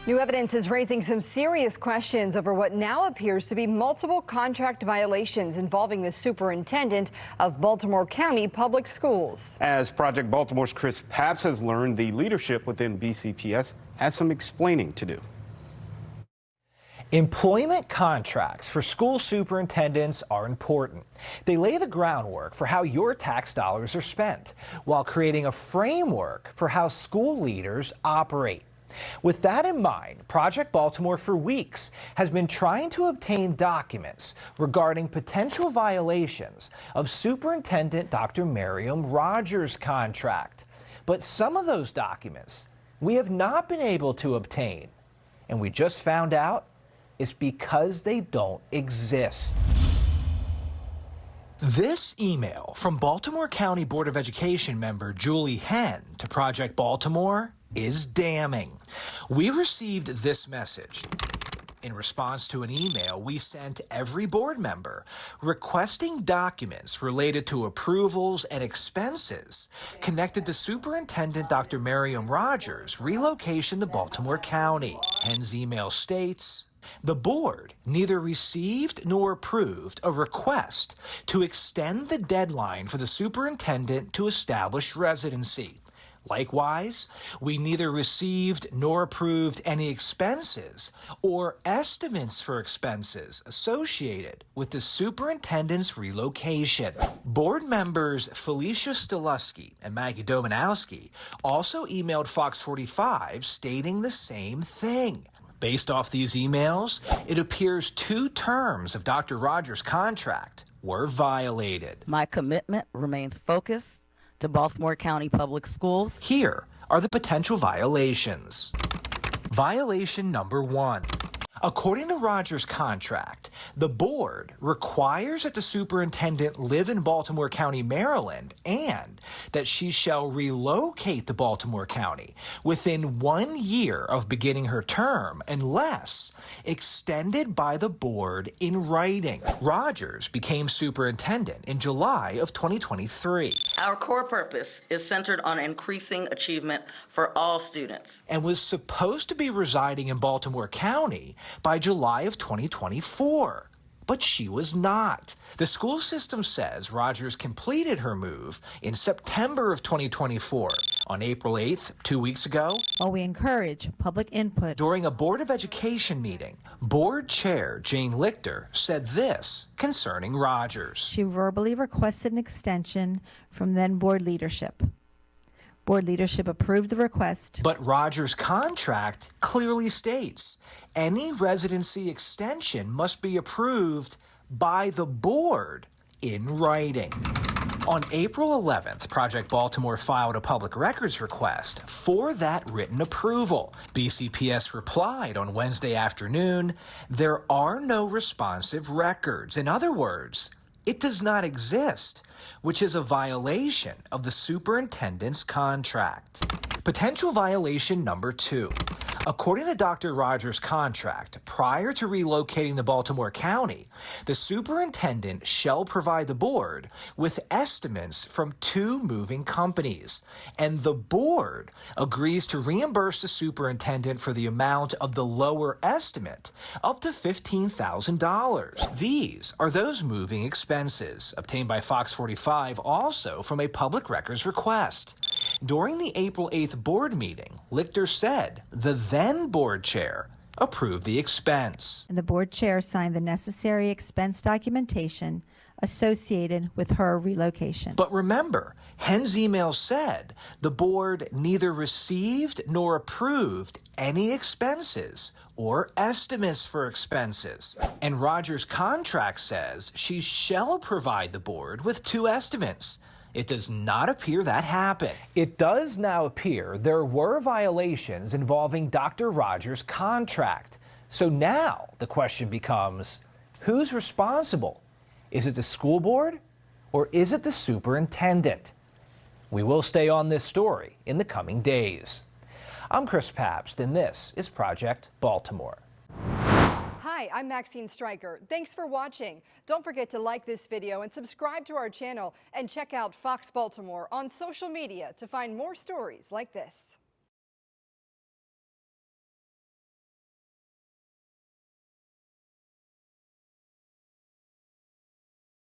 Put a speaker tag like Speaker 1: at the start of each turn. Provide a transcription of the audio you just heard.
Speaker 1: New evidence is raising some serious questions over what now appears to be multiple contract violations involving the superintendent of Baltimore County Public Schools.
Speaker 2: As Project Baltimore's Chris Papps has learned, the leadership within BCPS has some explaining to do.
Speaker 3: Employment contracts for school superintendents are important. They lay the groundwork for how your tax dollars are spent, while creating a framework for how school leaders operate. With that in mind, Project Baltimore for weeks has been trying to obtain documents regarding potential violations of Superintendent Dr. Miriam Rogers' contract. But some of those documents we have not been able to obtain, and we just found out it's because they don't exist. This email from Baltimore County Board of Education member Julie Henn to Project Baltimore is damning. We received this message in response to an email we sent every board member requesting documents related to approvals and expenses connected to Superintendent Dr. Miriam Rogers' relocation to Baltimore County. Henn's email states, "The board neither received nor approved a request to extend the deadline for the superintendent to establish residency. Likewise, we neither received nor approved any expenses or estimates for expenses associated with the superintendent's relocation." Board members Felicia Stilusky and Maggie Domanowski also emailed Fox 45 stating the same thing. Based off these emails, it appears two terms of Dr. Rogers' contract were violated.
Speaker 4: My commitment remains focused to Baltimore County Public Schools.
Speaker 3: Here are the potential violations. Violation number 1. According to Rogers' contract, the board requires that the superintendent live in Baltimore County, Maryland, and that she shall relocate to Baltimore County within 1 year of beginning her term unless extended by the board in writing. Rogers became superintendent in July of 2023.
Speaker 4: Our core purpose is centered on increasing achievement for all students,
Speaker 3: And was supposed to be residing in Baltimore County by July of 2024. But she was not. The school system says Rogers completed her move in September of 2024. On April 8th, 2 weeks ago,
Speaker 5: while we encourage public input,
Speaker 3: during a Board of Education meeting, Board Chair Jane Lichter said this concerning Rogers.
Speaker 5: she verbally requested an extension from then board leadership. Board leadership approved the request.
Speaker 3: But Rogers' contract clearly states any residency extension must be approved by the board in writing. On April 11th, Project Baltimore filed a public records request for that written approval. BCPS replied on Wednesday afternoon, "There are no responsive records." In other words, it does not exist, which is a violation of the superintendent's contract. Potential violation number 2. According to Dr. Rogers' contract, prior to relocating to Baltimore County, the superintendent shall provide the board with estimates from 2 moving companies, and the board agrees to reimburse the superintendent for the amount of the lower estimate, up to $15,000. These are those moving expenses, obtained by Fox 45 also from a public records request. During the April 8th board meeting, Lichter said the then board chair approved the expense.
Speaker 5: And the board chair signed the necessary expense documentation associated with her relocation.
Speaker 3: But remember, Henn's email said the board neither received nor approved any expenses or estimates for expenses. And Rogers' contract says she shall provide the board with 2 estimates. It does not appear that happened. It does now appear there were violations involving Dr. Rogers' contract. So now the question becomes, who's responsible? Is it the school board or is it the superintendent? We will stay on this story in the coming days. I'm Chris Papps, and this is Project Baltimore.
Speaker 1: Hi, I'm Maxine Stryker. Thanks for watching. Don't forget to like this video and subscribe to our channel, and check out Fox Baltimore on social media to find more stories like this.